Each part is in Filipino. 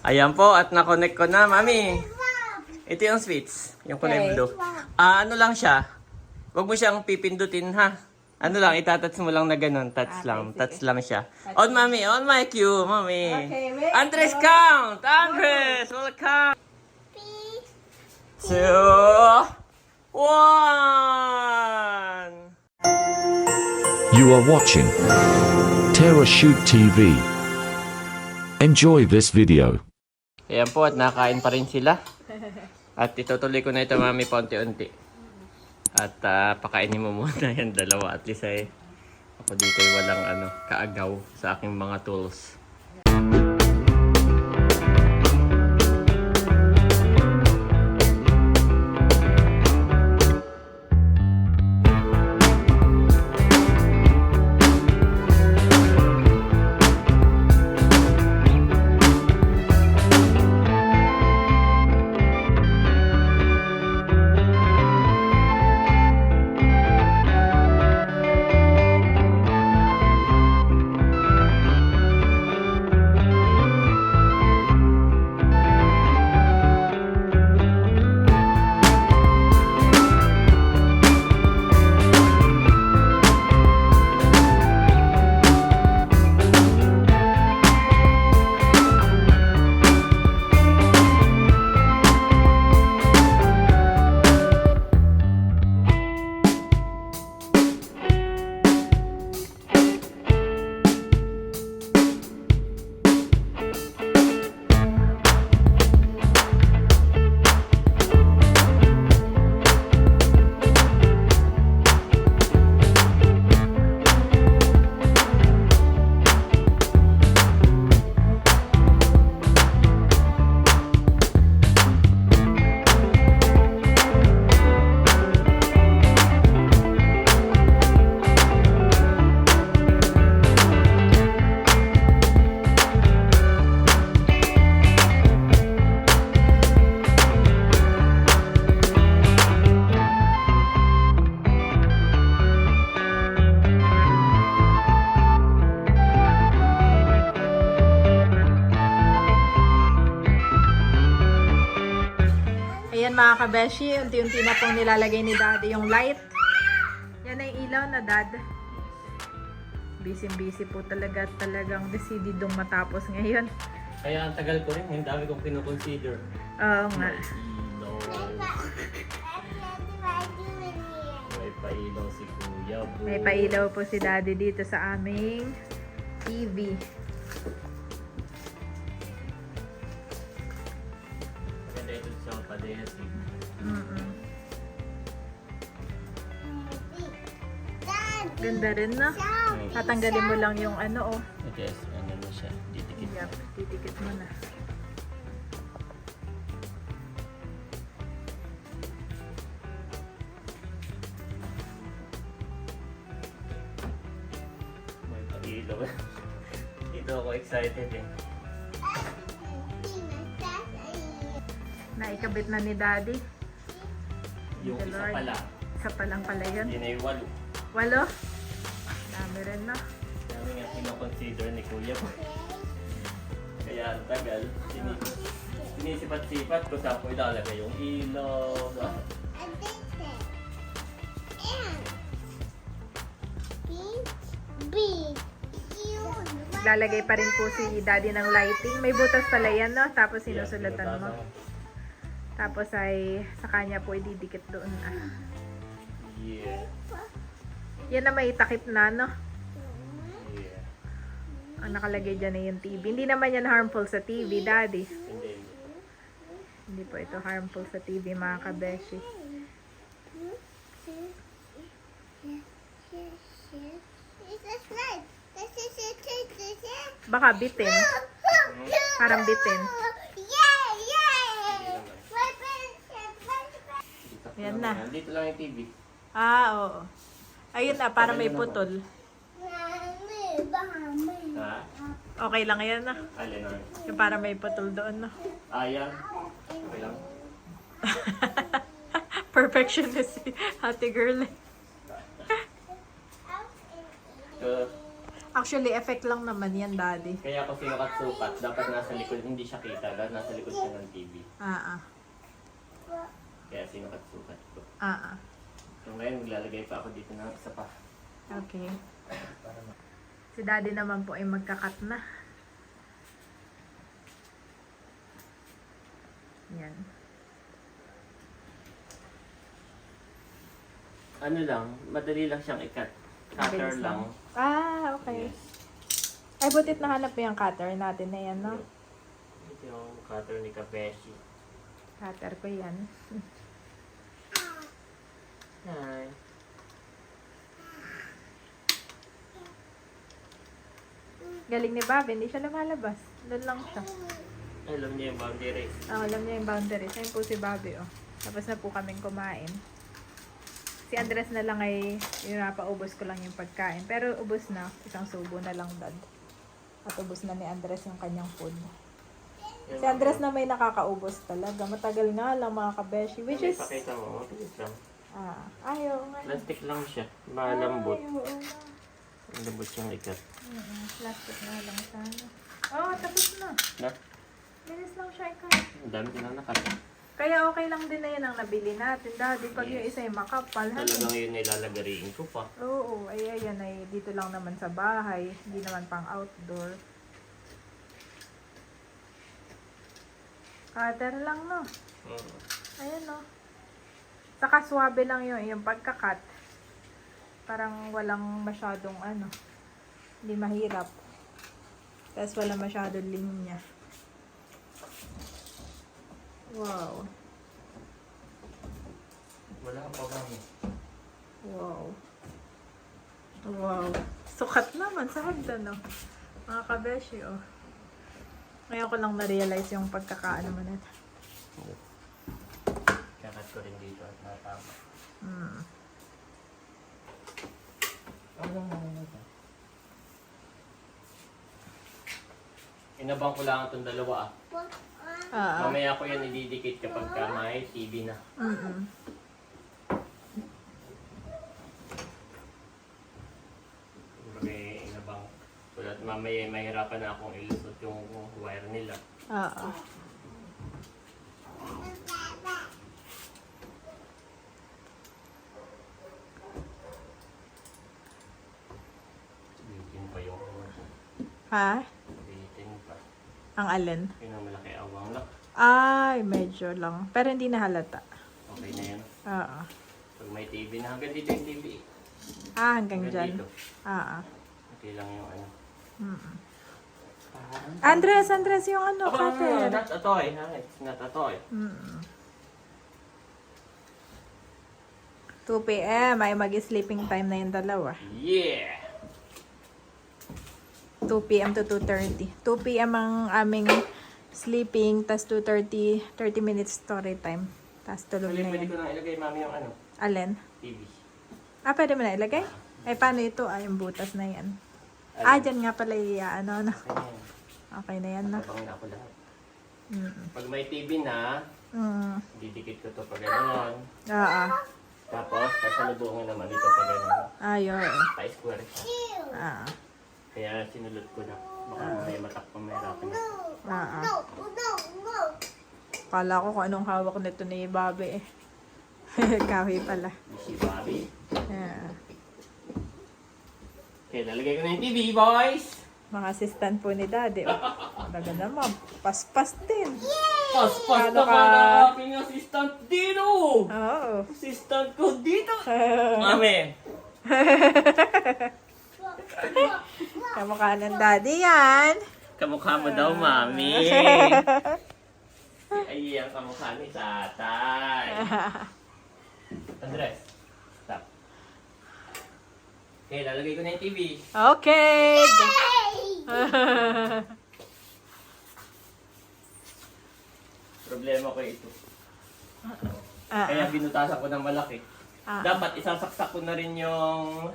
Ayan po, at na-connect ko na, Mami. Ito yung switch, yung kulay blue. Ano lang siya? Huwag mo siyang pipindutin, ha? Ano lang, itatats mo lang na ganun. Touch lang siya. On, Mami. On my cue, Mami. Okay, wait. Andres, count! Andres, welcome! 2, 1! You are watching Terra Shoot TV. Enjoy this video. Ayan po, at nakain pa rin sila. At itutuloy ko na ito, Mami, paunti-unti. At pakainin mo muna yan dalawa. At least ay ako dito ay walang kaagaw sa aking mga tools. Ayan mga kabeshi, unti-unti na pong nilalagay ni Daddy yung light. Yan ay ilaw na, Dad. Busy-busy po talagang decididong matapos ngayon. Kaya ang tagal ko rin, yung dami kong kinoconsider. Oo nga. May pailaw si Kuya Boo. May pailaw po si Daddy dito sa aming TV. Maganda ito sa padeha. Ganda rin, no? Tatanggalin mo lang yung ano, oh. Yes, ano na siya. Didikit. Yup, titikit mo na. May pailaw. Dito ako excited eh. Naikabit na ni Daddy. Yung The isa Lord. pala. Isa pa lang pala yun. Yun ay 8. 8? Dami rin, no? Dami nga kinoconsider ni Kuya Boo. Kaya ang tagal. Sinisipat-sipat ko saan ko ilalagay yung ilaw. Lalagay pa rin po si Daddy ng lighting. May butas pala yan, no? Tapos sinusulatan mo. Tapos ay sa kanya po ididikit doon. Yeah. Yan na may takip na, no? Yeah. Ang nakalagay dyan na yung TV. Hindi naman yan harmful sa TV, Daddy. Hindi. Hindi po ito harmful sa TV, mga kabeshi. Baka bitin. Parang bitin. Yan na. Dito lang yung TV. Oo. Ayun na, para may putol. Ha? Okay lang yan, no? Alin na? Yung para may putol doon, no? Ayan. Okay lang. Perfectionist si ate girl. So, Actually, effect lang naman yan, Daddy. Kaya ako sinukat-sukat. Dapat nasa likod, hindi siya kita. Dapat nasa likod siya ng TV. Kaya sinukat-sukat ko. So ngayon, maglalagay pa ako dito ng isa pa. Okay. Si Daddy naman po ay magkakat na. Yan. Ano lang, madali lang siyang ikat. Cutter Mabilis lang. Okay. Yes. Ay, butit nahanap mo yung cutter natin na yan, no? Ito yung cutter ni Kabeshi. Cutter ko yan. Hi. Galing ni Bobby, hindi siya lumalabas. Doon lang siya. Alam niya yung boundary. Alam niya yung boundaries. Ayun po si Bobby, oh. Tapos na po kaming kumain. Si Andres na lang ay, yun napaubos ko lang yung pagkain. Pero ubos na. Isang subo na lang, Dad. At ubos na ni Andres yung kanyang food. Si Andres na may nakakaubos talaga. Matagal nga lang mga kabeshi. Which is... Pakita mo, mabilis lang. Ayaw nga. Plastic lang siya. Malambot. Ay, oo nga. Ang lambot siyang ikat. Plastic na lang sana. Oh, tapos na. Na? Bilis lang siya ikaw. Ang dami ko na nakat. Kaya okay lang din na yan ang nabili natin. Daddy, pag yung isa ay makapal. Talagang yun nilalagariin ko pa. Oo, ay ayan ay dito lang naman sa bahay. Hindi naman pang outdoor. Cutter lang, no? Ayan, no? Saka swabe lang yung pagkakat. Parang walang masyadong ano. Hindi mahirap. Tapos wala masyadong linya. Wow. Wala pa ba? Wow. Wow. Sukat naman sa hagdan, no? Mga kabeshi, oh. Ngayon ko lang na-realize yung pagkakaano mo na ito. Kakat ko rin dito at natama. Inabang ko lang itong dalawa Mamaya ko yan ididikit kapag may TV na. May inabang. At mamaya mahirapan na akong ilusot yung wire nila. Oo. Bitin pa yung Ha? bitin pa. Ang alin? Yun ang malaki awang lang. Ay, medyo lang. Pero hindi na halata. Okay na yan. Oo. Pag may TV na, hanggang dito yung TV. Hanggang Hanggang dyan. dito. Oo. Okay lang yung ano. Andres, yung ano, cutter. Not a toy. It's not a toy. 2 p.m. ay mag-sleeping time na yung dalawa. Yeah! 2 p.m. to 2:30. 2 p.m. ang aming sleeping, tas 2:30, 30 minutes story time. Tas tulog na Pwede yan. ko na ilagay mami yung ano, Alin? TV. Pwede mo na ilagay? Ay, paano ito? Yung butas na yan. Dyan nga pala ano. Ayan. Okay na yan, no? Tabangin ako lahat. Pag may TV na, didikit ko to pag gano'n. Oo. Tapos, sasalubungin naman dito pag gano'n. Ayun. Pa-square siya. Kaya sinulot ko na. Baka may matak pa may rapin na. Kala ko kung anong hawak nito ni Bobby eh. Kahoy pala. Si Bobby. Yeah. Okay, lalagay ko na yung TV, boys! Mga assistant po ni Daddy. Talaga naman, paspas din. Paspas Ano na ka? ka ng aking assistant dito! Oo. Assistant ko dito! Mami! Kamukha ng Daddy yan. Kamukha mo daw, mami! Ay, ang kamukha ni tatay! Andres, stop. Okay, lalagay ko na yung TV. Okay. Problema ko ito. Kaya binutasan ko ng malaki. Dapat isasaksak ko na rin yung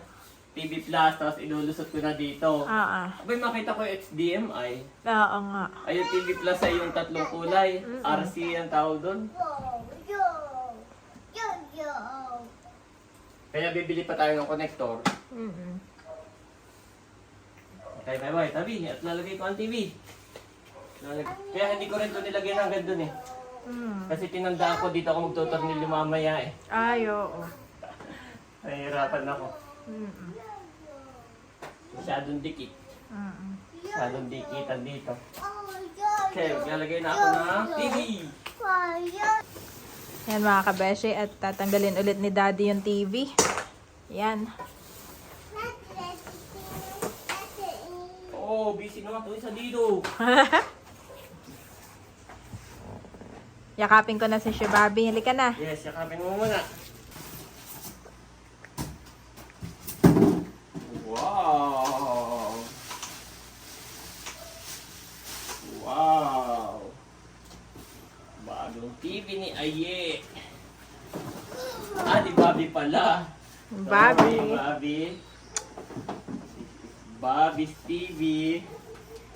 TV Plus, tapos ilulusot ko na dito. Abay, makita ko yung HDMI. Oo nga. Ay, yung TV Plus ay yung tatlong kulay. RC ang tawag doon. Kaya bibili pa tayo ng connector. Kaya may boy, tabi. At lalagay ko ang TV. Kaya hindi ko rin ito nilagyan hanggang dun eh. Kasi tinandaan ko dito ako magtutornilyo mamaya eh. Ay, oo. Nahihirapan ako. Mm-mm. Masyadong dikit. Mm-mm. Masyadong dikitan dito. Okay, maglalagay na ako ng TV. Yan mga kabeshi, at tatanggalin ulit ni Daddy yung TV. Yan. Oh, busy naman ito isa dito. Yakapin ko na si Shibabi. Halika na. Yes, yakapin mo muna. Wow! Wow! Bagong TV ni Aye. Di Bobby pala. Bobby. Sorry, Bobby. Bobby's TV.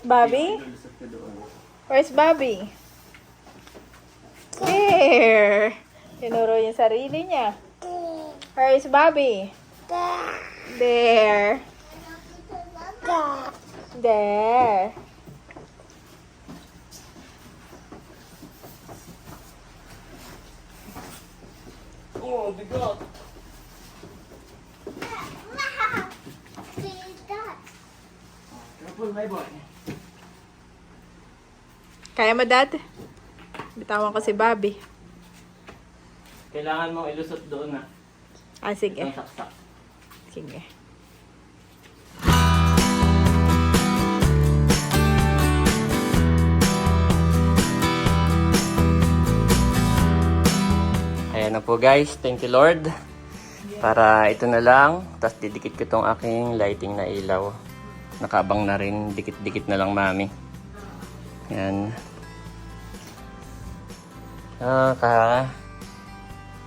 Bobby? Lulusot ko doon. Where's Bobby? There. Tinuro yung sarili niya. Where's Bobby? There. There. Oh, bigot. Careful, my boy. Kaya mo, Dad? Bitawan ko si Bobby. Kailangan mong ilusot doon na. Sige. Ang saksak. Sige. Ayan na po guys, thank you Lord. Para ito na lang, tapos didikit ko itong aking lighting na ilaw. Nakabang na rin, dikit-dikit na lang mami. Ayan.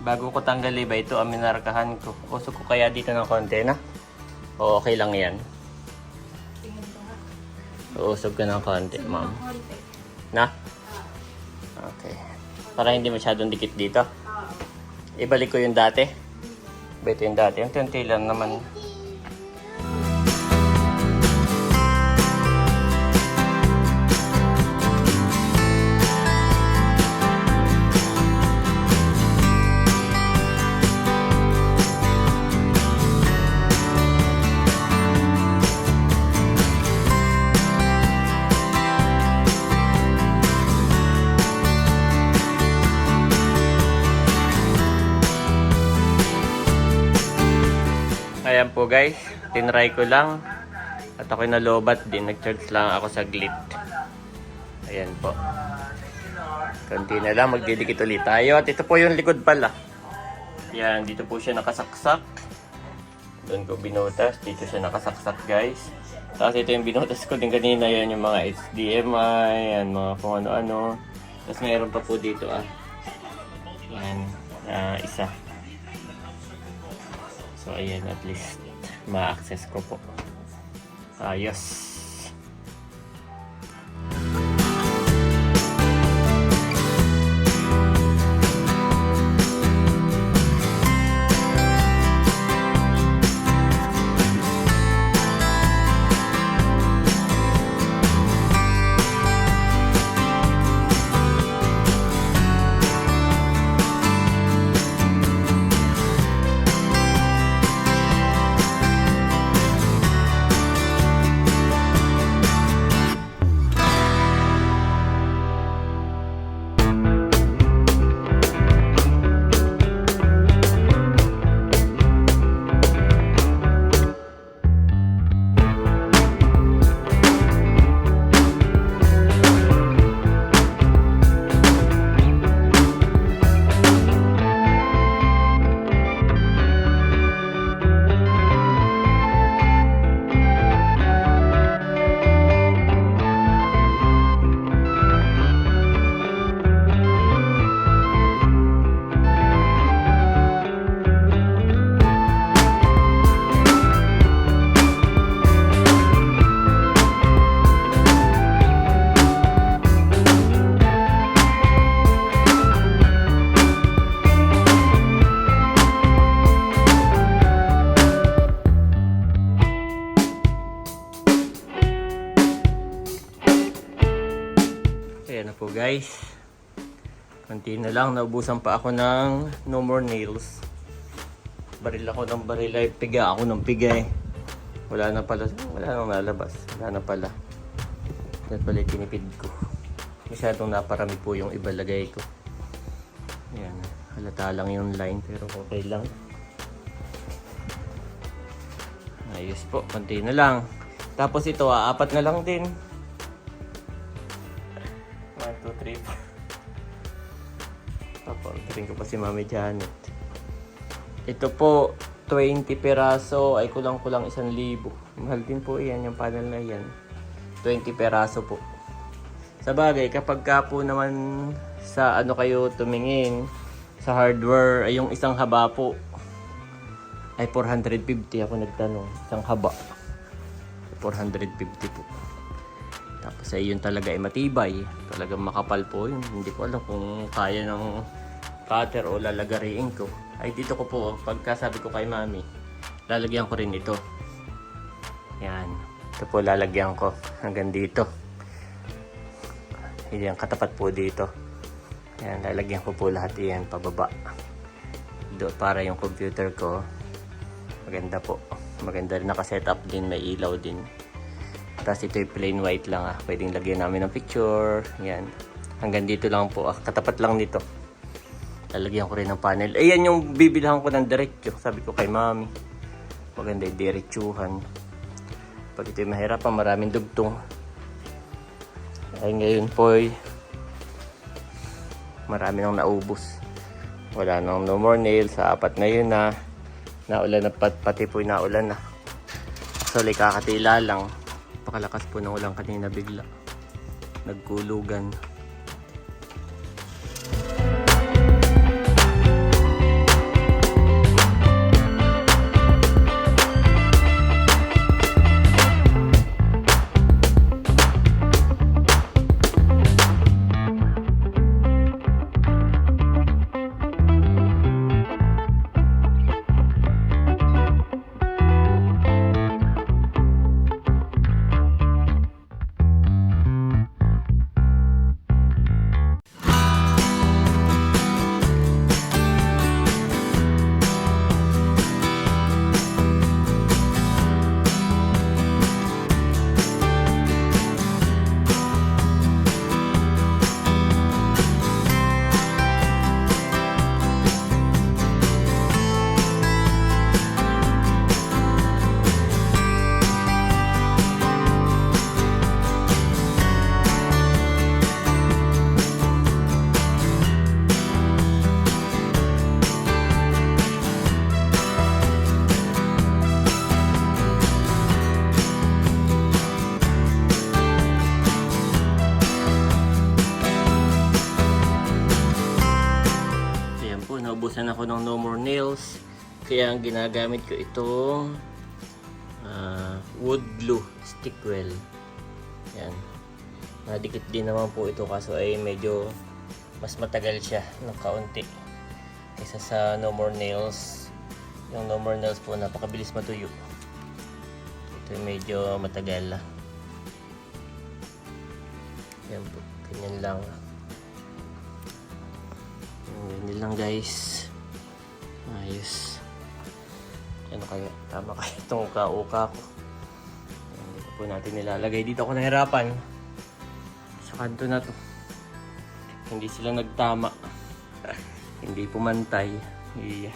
Bago ko tanggal iba, ito ang minarkahan ko. Usok ko kaya dito ng konti na? O okay lang yan? Uusog ko ng konti, ma'am. Na? Okay. Para hindi masyadong dikit dito. Ibalik ko yung dati. Ito yung dati. Yung tunti lang naman. Ayan po guys, tinry ko lang at ako'y nalobat din, nag-charge lang ako saglit. Ayan po. Konti na lang, magdidikit ulit tayo. At ito po yung likod pala. Ayan, dito po siya nakasaksak. Doon ko binutas, dito siya nakasaksak guys. Tapos ito yung binutas ko din kanina, yan yung mga HDMI, yan mga kung ano-ano. Tapos mayroon pa po dito Yan, isa. So, ayan, at least ma-access ko po. Ayos. guys. Konti na lang. Naubusan pa ako ng no more nails. Baril ako ng baril ay piga ako ng piga eh. Wala na pala. Wala nang lalabas. Wala na pala. Yan pala yung tinipid ko. Masyadong naparami po yung ibalagay ko. Yan. Halata lang yung line pero okay lang. Ayos po. Konti na lang. Tapos ito apat na lang din. 1, 2, 3, 4. Papaordering ko pa si Mami Janet. Ito po, 20 peraso ay kulang-kulang 1,000. Mahal din po yan, yung panel na yan. 20 peraso po. Sa bagay, kapag ka po naman sa ano kayo tumingin, sa hardware, ay yung isang haba po ay 450 ako nagtanong. Isang haba. 450 po. Tapos ay yun talaga ay matibay. Talagang makapal po yun. Hindi ko alam kung kaya ng cutter o lalagariin ko. Ay dito ko po, pagkasabi ko kay Mami, lalagyan ko rin ito. Yan. Ito po lalagyan ko hanggang dito. Yan, katapat po dito. Yan, lalagyan ko po lahat yan pababa. Para yung computer ko, maganda po. Maganda rin naka-setup din, may ilaw din. Tapos ito yung plain white lang Pwedeng lagyan namin ng picture. Yan. Hanggang dito lang po katapat lang nito. Lalagyan ko rin ng panel. Ayan yung bibilhan ko ng diretso. Sabi ko kay Mami. Maganda yung diretsuhan. Pag ito yung mahirapan, maraming dugtong. Ay ngayon po marami nang naubos. Wala nang no more nail. Sa apat na yun naulan na pati po naulan na. So kakatila lang. Pakalakas po ng ulan kanina bigla. Nagkulugan. Naubusan ako ng no more nails. Kaya ang ginagamit ko itong wood glue stick well. Yan. Nadikit din naman po ito kaso ay medyo mas matagal siya ng kaunti kaysa sa no more nails. Yung no more nails po napakabilis matuyo. Ito medyo matagal. Yan po. Ganyan lang. Ganyan lang guys. Ayos. Ano kaya? Tama kaya itong uka-uka ko. Dito po natin nilalagay. Dito ako nahirapan. Sa kanto na to. Hindi sila nagtama. Hindi pumantay. Yeah.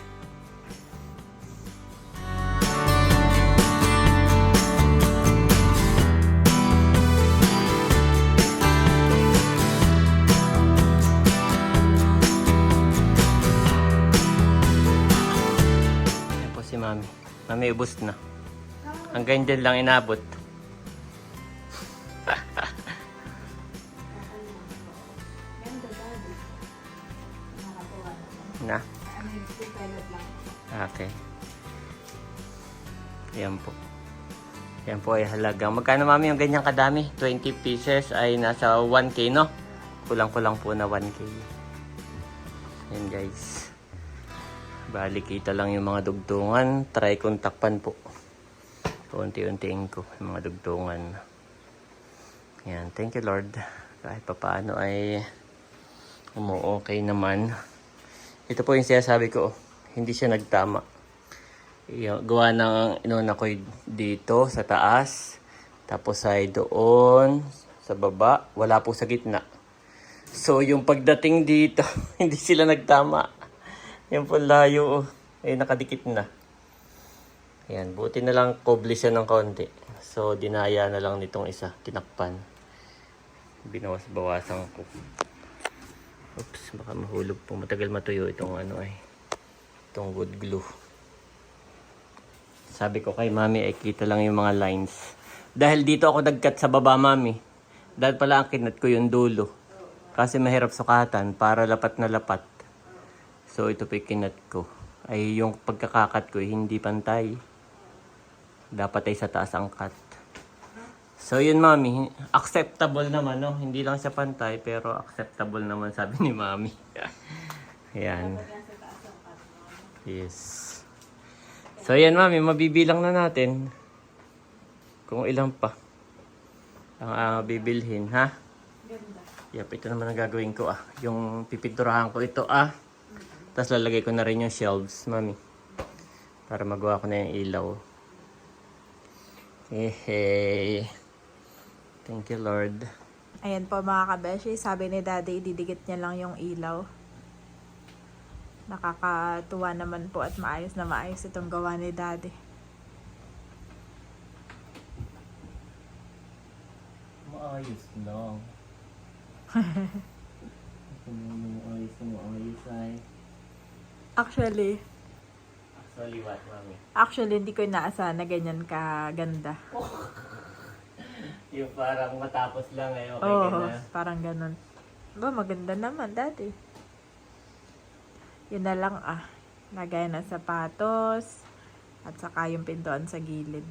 Si Mami. Mami, ubos na. Hanggang dyan lang inabot. Na? Okay. Yan po. Yan po ay halagang. Magkano Mami yung ganyang kadami? 20 pieces ay nasa 1K, no? Kulang-kulang po na 1K. Yan guys. Bali kita lang yung mga dugtungan. Try kong takpan po. Unti-untiin ko yung mga dugtungan. Yan. Thank you Lord. Kahit papaano ay Okay naman. Ito po yung sinasabi ko. Hindi siya nagtama. Gawa ng inuna ko dito sa taas. Tapos ay doon sa baba. Wala po sa gitna. So yung pagdating dito, hindi sila nagtama. Yan po layo. Nakadikit na. Ayan, buti na lang koble siya ng konti. So dinaya na lang nitong isa. Tinakpan. Binawas-bawasan ko. Oops, baka mahulog po. Matagal matuyo itong itong wood glue. Sabi ko kay mami ay kita lang yung mga lines. Dahil dito ako nagcut sa baba, mami. Dahil pala ang kinat ko yung dulo. Kasi mahirap sukatan para lapat na lapat. So ito po yung kinat ko. Ay yung pagkakakat ko hindi pantay. Dapat ay sa taas ang cut. So yun, mami, acceptable naman, no? Hindi lang siya pantay, pero acceptable naman, sabi ni mami. Ayan. Yes. So yan, mami, mabibilang na natin kung ilang pa ang bibilhin, ha? Yep, ito naman ang gagawin ko, yung pipinturahan ko ito, tapos lalagay ko na rin yung shelves, mami, para magawa ko na yung ilaw. Hey. Thank you, Lord. Ayan po mga kabeshi, sabi ni Daddy, ididikit niya lang yung ilaw. Nakakatuwa naman po at maayos na maayos itong gawa ni Daddy. Maayos lang. Maayos ay. Actually, What, mami? hindi ko inaasahan na ganyan kaganda. Yung parang matapos lang okay Oo, ka na. parang ganun. Ba, maganda naman, Daddy. Yun na lang, lagay na sapatos, at saka yung pintuan sa gilid.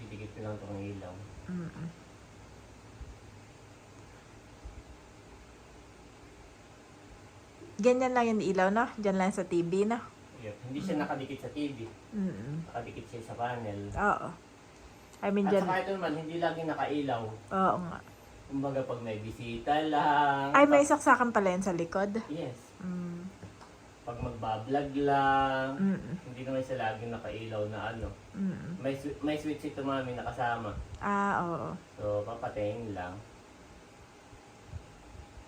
Didikit ko lang itong ilaw. Ganyan lang yung ilaw, no? Diyan lang sa TV, no? Yep. Hindi siya nakadikit sa TV. Nakadikit siya sa panel. Oo. I mean, At dyan. saka ito naman, hindi lagi nakailaw. Oo nga. Kumbaga pag may bisita lang. Ay, may saksakan pala yan sa likod. Yes. Mm. Pag magbablog lang. Mm. Hindi naman siya laging nakailaw na Mm. May switch ito, mami, nakasama. Oo. So, papatayin lang.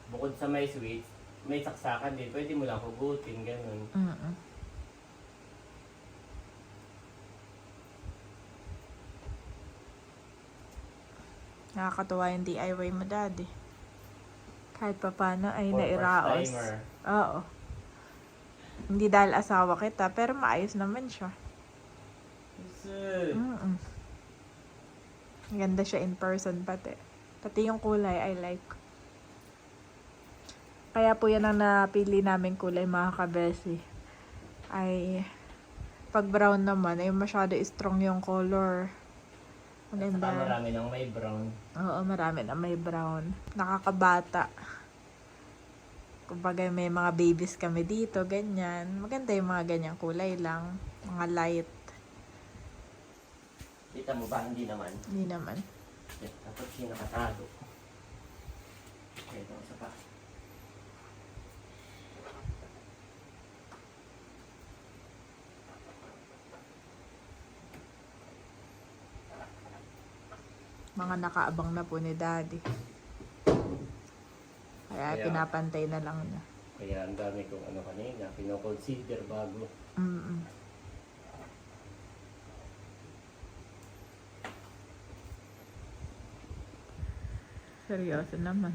Bukod sa may switch, may saksakan din. Pwede mo lang hugutin, ganun. Mm. Nakakatuwa yung DIY mo, Daddy. Kahit pa paano ay For nairaos. first-timer. Oo. Hindi dahil asawa kita, pero maayos naman siya. Mm. Ganda siya in person pati. Pati yung kulay, I like. Kaya po yan ang napili namin kulay, mga kabesi. Ay, pag brown naman, ay masyado strong yung color. Maganda. Saka marami ng may brown. Oo, marami na may brown. Nakakabata. Kumbaga may mga babies kami dito, ganyan. Maganda yung mga ganyang kulay lang. Mga light. Kita mo ba? Hindi naman. Hindi naman. Tapos yung nakatago. Okay, ito isa pa. Mga nakaabang na po ni Daddy. Kaya pinapantay na lang niya. Kaya ang dami kong kanina, pinoconsider bago. Mm. Seryoso naman.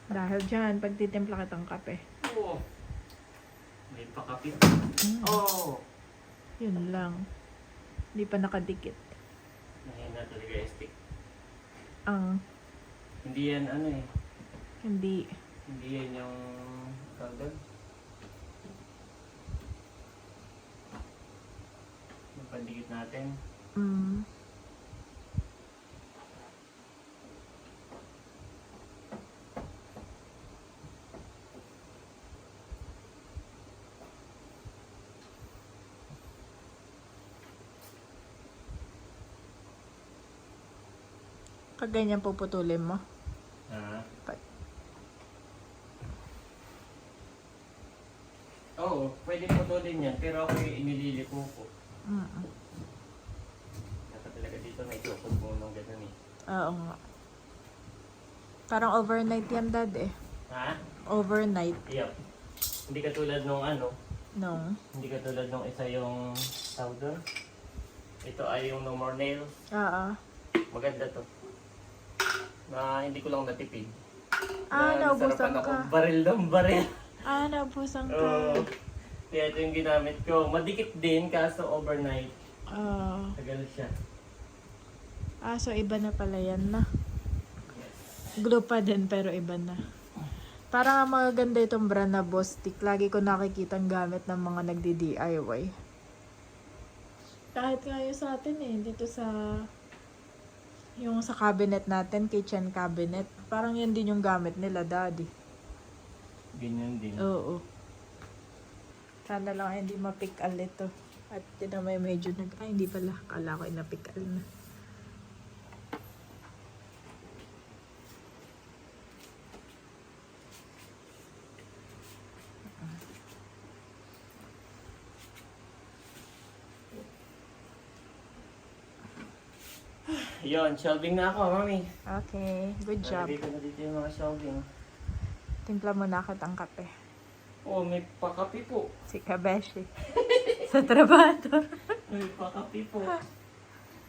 Dahil dyan, pagtitimpla kitang kape. Oo. May pakapit. Mm. Oo. Yun lang. Hindi pa nakadikit. Mahina talaga yung stick. Ang Hindi yan hindi. Hindi yan yung tagdag. Yung pandikit natin. Mm. Kaganyan puputulin mo. Ha? Pa- Oo, pwede putulin yan, pero ako yung inililiko ko. Mm. Dapat talaga dito na itukod mo ng gano'n eh. Oo nga. Parang overnight yan, Dad eh. Ha? Overnight. Yep. Hindi katulad nung ano, No. hindi katulad nung isa yung tawag doon. Ito ay yung No More Nails. Oo. Maganda to. Na hindi ko lang natipid. Naubusan nasarapan ako ka. baril ng baril. Naubusan ka. Oo. Kaya ito yung ginamit ko. Madikit din kaso overnight. Oo. Tagal siya. So iba na pala yan na. Glue pa din pero iba na. Parang maganda itong brand na Bostik. Lagi ko nakikitang gamit ng mga nagdi-DIY. Kahit nga yung sa atin eh, dito sa yung sa cabinet natin, kitchen cabinet. Parang yan din yung gamit nila, Daddy. Ganyan din. Oo. Sana lang hindi mapikal ito. At yun na may medyo ay hindi pala. Kala ko inapikal na. Yun, shelving na ako, mami. Okay, good job. Nalagay ko na dito yung mga shelving. Timpla mo na kitang kape. Oh, may pakapi po. Si Kabeshi. Sa trabaho. May pakapi po.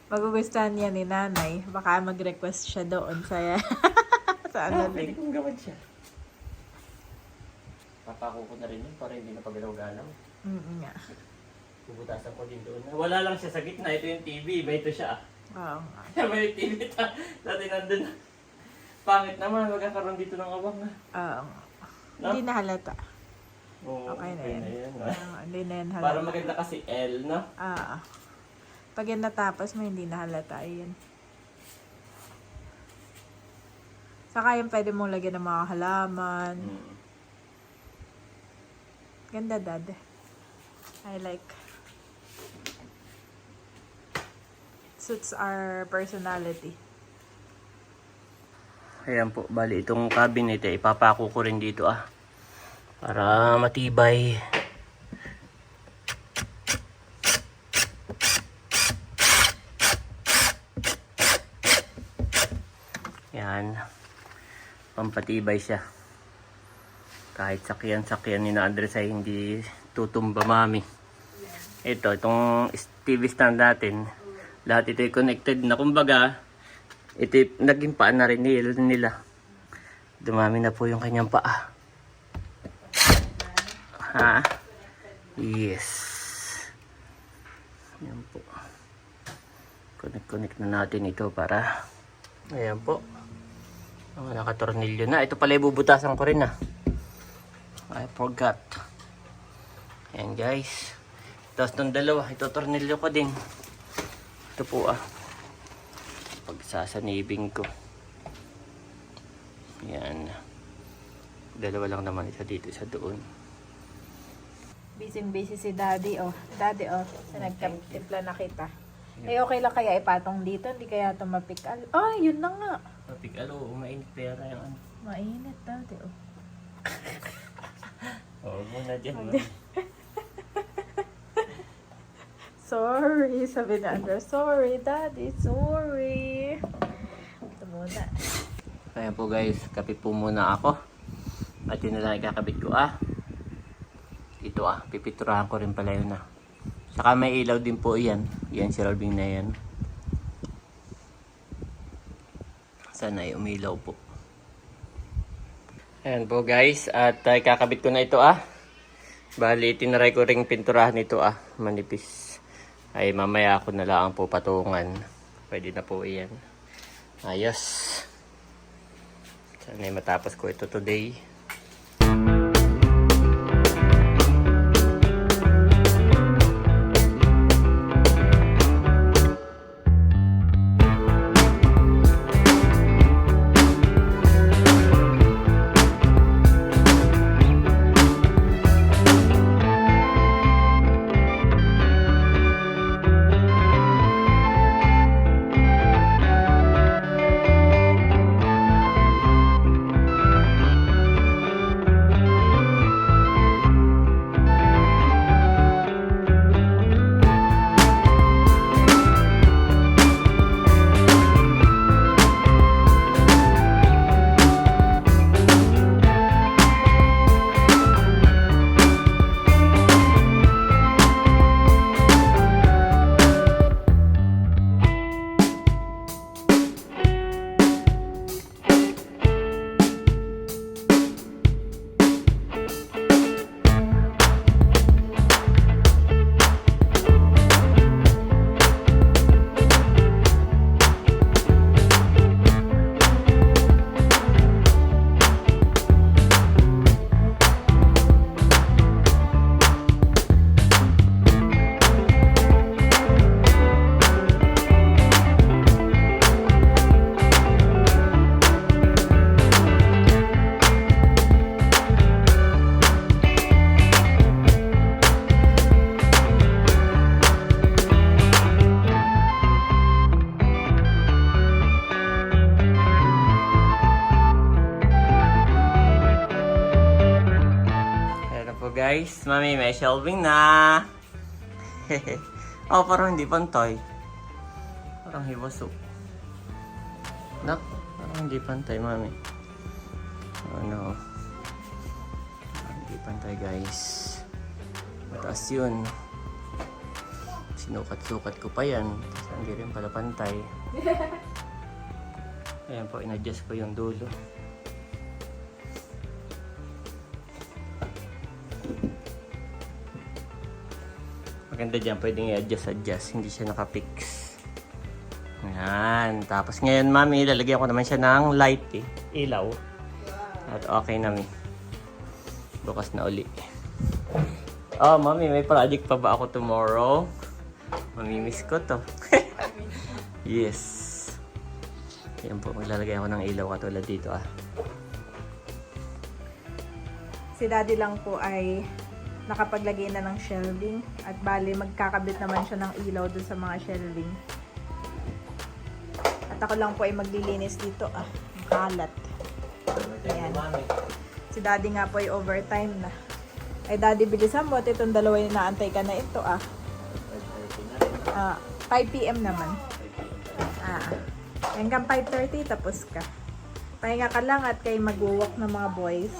Magugustuhan niya ni nanay. Baka mag-request siya doon sa sa ano Pwede link. kong gawin siya. Papako ko na rin yun para hindi na pagalaw-galaw. Nga. Bubutasan ko din doon. Wala lang siya sa gitna. Ito yung TV. Iba ito siya. Oo nga. May TV dati nandun. Pangit naman. Magkakaroon dito ng awang na. Oo nga. No? Hindi na halata. Oo, Okay na yan. ah. Hindi na yan halata. Para maganda kasi L, no? Pag yan natapos mo, hindi na halata. Ayan. Saka yung pwede mong lagyan ng mga halaman. Hmm. Ganda, Dad. I like. Suits our personality. Ayan po, bali itong cabinet ipapako ko rin dito para matibay. Yan. Pampatibay siya. Kahit sakyan ni na Andres ay hindi tutumba, mami. Itong TV stand natin. Lahat ito ay connected na, kumbaga ito naging paa na rin nila. Dumami na po yung kanyang paa. Ha? Yes. Ayan po. Connect na natin ito para ayan po. Nakatornilyo na. Ito pala ibubutasan ko rin I forgot. Ayan guys. Tapos itong dalawa, ito tornilyo ko din. Ito po pagsasanibing ko. Yan. Dalawa lang naman, isa dito, isa doon. Busy si Daddy, Daddy, sa nagtimpla na kita. Eh, okay lang kaya ipatong dito? Hindi kaya ito mapikal? Yun na nga. Mapikal, mainit pera yung Mainit, Daddy, Oo, muna dyan. Sorry, sabi na Andres. Sorry, Daddy. Sorry. Ito muna. Kaya po guys, kape po muna ako. At yun na lang ikakabit ko Ito pipiturahan ko rin pala yun Saka may ilaw din po yan. Yan si Robin na yan. Sana ay umilaw po. Ayan po guys. At ikakabit ko na ito Bali, tinaray ko ring pinturahan ito manipis. Ay mamaya ako na lang po patungan. Pwede na po iyan. Ayos. Sana ay matapos ko ito today. guys. Mami, may shelving na. Oh, parang hindi pantay. Parang hiwaso. Nak, parang hindi pantay, mami. Ano? Hindi pantay, guys. Mataas yun. Sinukat-sukat ko pa yan. Tapos hindi rin pala pantay. Ayan po, in-adjust ko yung dulo. Maganda dyan, pwedeng i-adjust. Hindi siya nakapix. Ayan. Tapos ngayon, mami, lalagyan ko naman siya ng light eh. Ilaw. At okay na, mi. Bukas na uli. Oh, mami, may project pa ba ako tomorrow? Mamimiss ko to. Yes. Ayan po, maglalagay ako ng ilaw katulad dito ah. Si daddy lang po ay nakapaglagay na ng shelving at bali magkakabit naman siya ng ilaw dun sa mga shelving. At ako lang po ay maglilinis dito ah, ang kalat. Ayan. Si daddy nga po ay overtime na. Ay daddy, bilisan mo at itong dalawa yung naantay ka na ito ah. 5 PM naman. Hanggang 5:30 tapos ka. Pahinga ka lang at kay mag-walk ng mga boys.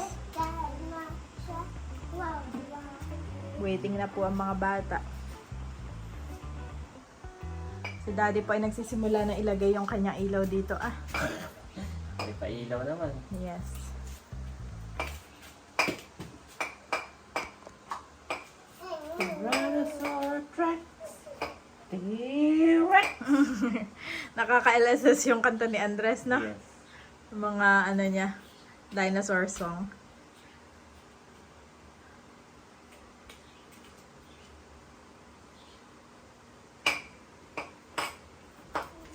Waiting na po ang mga bata. Si daddy po ay nagsisimula na ilagay yung kanyang ilaw dito ah. May pa-ilaw naman. Yes. Dinosaur tracks. Nakaka-LSS yung kanta ni Andres, no? Yes. Mga ano niya, dinosaur song.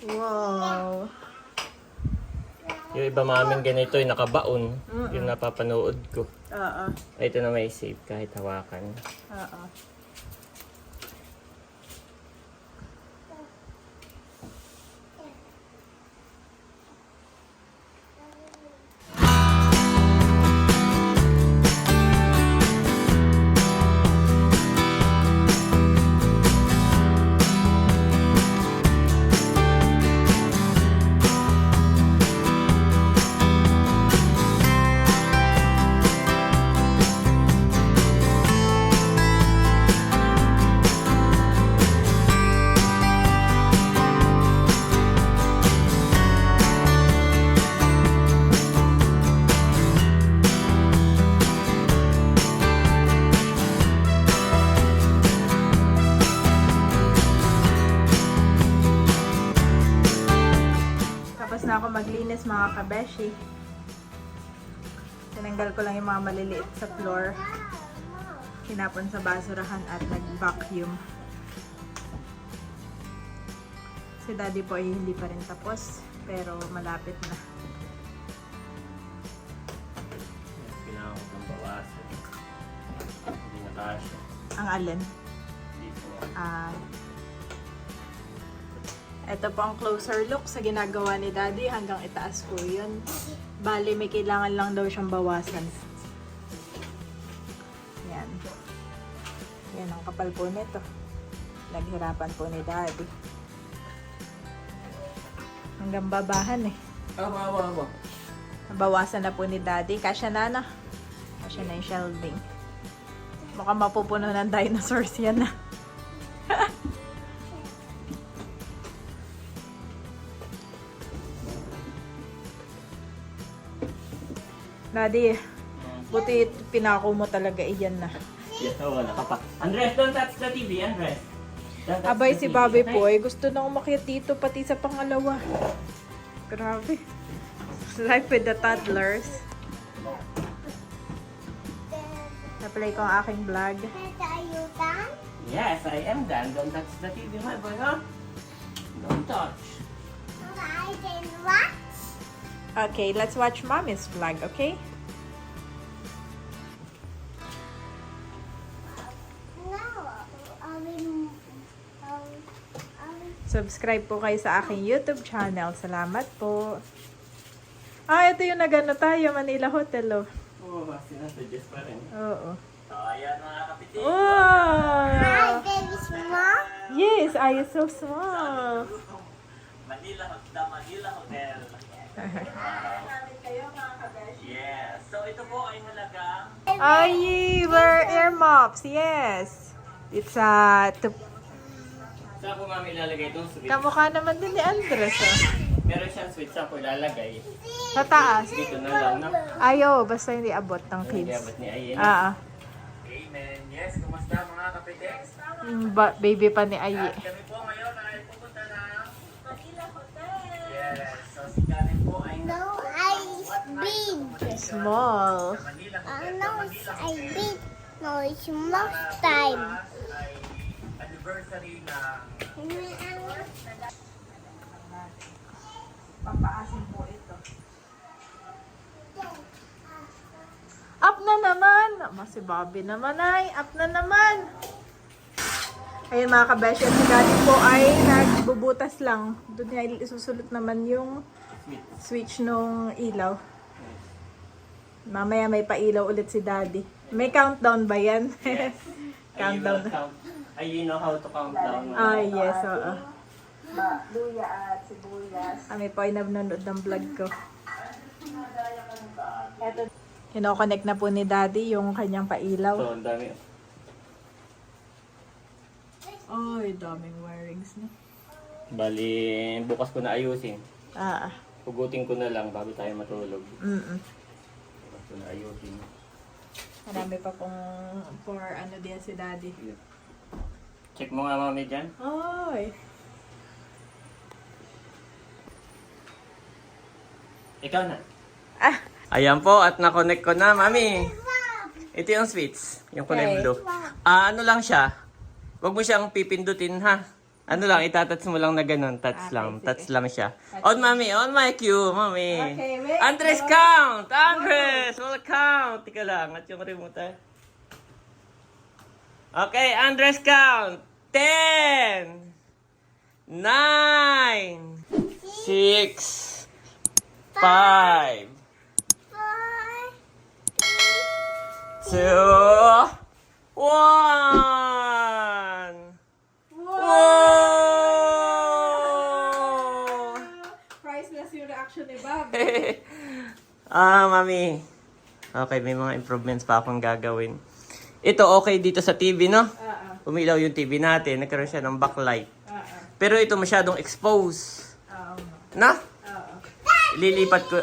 Wow. Yung iba mamin ganito yung nakabaon. Yung napapanood ko. Oo. Ito na may save kahit hawakan. Oo. Na ako maglinis mga kabeshi. Tinanggal ko lang yung mga maliliit sa floor. Hinapon sa basurahan at nag-vacuum. Si daddy po ay hindi pa rin tapos pero malapit na. Kailangan ko pang bawasan. Hindi na kasya. Ang alin? Dito. Ito po ang closer look sa ginagawa ni daddy hanggang itaas po yun. Bali may kailangan lang daw siyang bawasan. Yan. Yan ang kapal po nito. Naghirapan po ni daddy. Hanggang babahan eh. Awa. Nabawasan na po ni daddy. Kasya na. Kasya na yung shelving. Mukhang mapupuno ng dinosaurs yan na. Daddy, buti pinako mo talaga iyan na. Yes, wala ka pa. Andres, don't touch the TV, Andres. Don't touch Abay, the si TV. Bobby po ay gusto na umakyat dito pati sa pangalawa. Grabe. Life with the toddlers. Na-play ko ang aking vlog. Yes, I am done. Don't touch the TV, my boy, huh? Don't touch. Okay, let's watch Mommy's vlog, okay? Subscribe po kayo sa aking YouTube channel. Salamat po. Ito yung nagano tayo, Manila Hotel, oh. Oh, sinasuggest pa rin. Oo. Ayan mga kapitin. Wow! Baby small. Yes, I is so small. Manila, the Manila Hotel. Yes. So ito po ay halagang Ay, we're earmuffs. Yes. It's saan po mami ilalagay itong switch? kamukha naman din ni Andres. Oh. Meron siyang switch saan po ilalagay. Sa taas. Dito na lang, no? Ayo, basta hindi abot ng Hindi kids. abot ni Ayen. Amen. Yes, kumusta mga kapitin? Baby pa ni Ayi. Kami po ngayon ay pupunta ng Manila Hotel. Yes. So si Karen po ay No, I big. Small. Manila No, I big. No, it's most time. ay anniversary ng Papaasin po ito. Up na naman! Si Bobby naman ay, up na naman! Ayun mga kabesyo, si Daddy po ay nagbubutas lang. Doon niya isusulot naman yung switch nung ilaw. Mamaya may pailaw ulit si Daddy. May countdown ba yan? Countdown. Ay, you know how to count down. Ah, yes, oo. Luya at sibuyas. Kami po ay nanonood ng vlog ko. Eto, kinoconnect na po ni Daddy yung kanyang pailaw. So, ang dami. Ay, daming wirings na. Bali, bukas ko na ayusin. Ah, Hugutin ko na lang bago tayo matulog. Bukas ko na ayusin. marami pa pong for ano din si Daddy. Check mo nga mami dyan. Ay, Ikaw na. Ayan po, at na-connect ko na, mami. Ito yung switch, yung kulay Okay. blue. Ano lang siya, wag mo siyang pipindutin ha. Ano lang, itatats mo lang na ganun, touch Okay, lang, sige. touch lang siya. On mami, on my cue, mami. Okay, wait. Andres count! Andres, will count. Tika lang, at yung remote ha. Okay, Andres count. 10, 9, 6, 5, 2, 1. Wow! priceless yung reaction ni Bob. Mami. Okay, may mga improvements pa akong gagawin. Ito okay dito sa TV, no? Umilaw yung TV natin. Nagkaroon siya ng backlight. Pero ito masyadong expose. Na? Lilipat ko.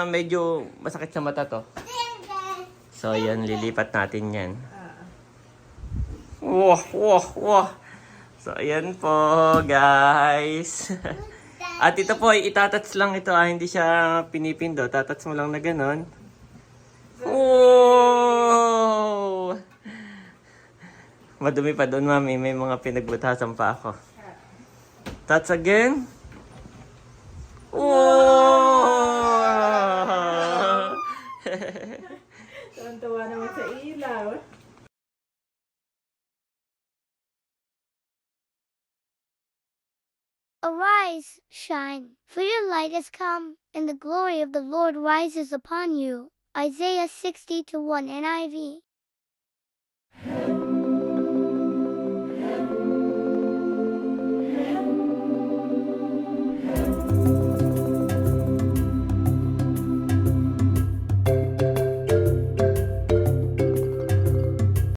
Medyo masakit sa mata to. So, yan. Lilipat natin yan. Wow, wow, wow. So, ayan po, guys. At ito po, itatats lang ito. Hindi siya pinipindo. Tatats mo lang na ganon. Wow! Madumi pa doon, mami. May mga pinagbutasan pa ako. Tats again. Wow! Tuwan-tuwa naman sa ilaw. Arise, shine, for your light has come, and the glory of the Lord rises upon you. Isaiah 60:1 NIV.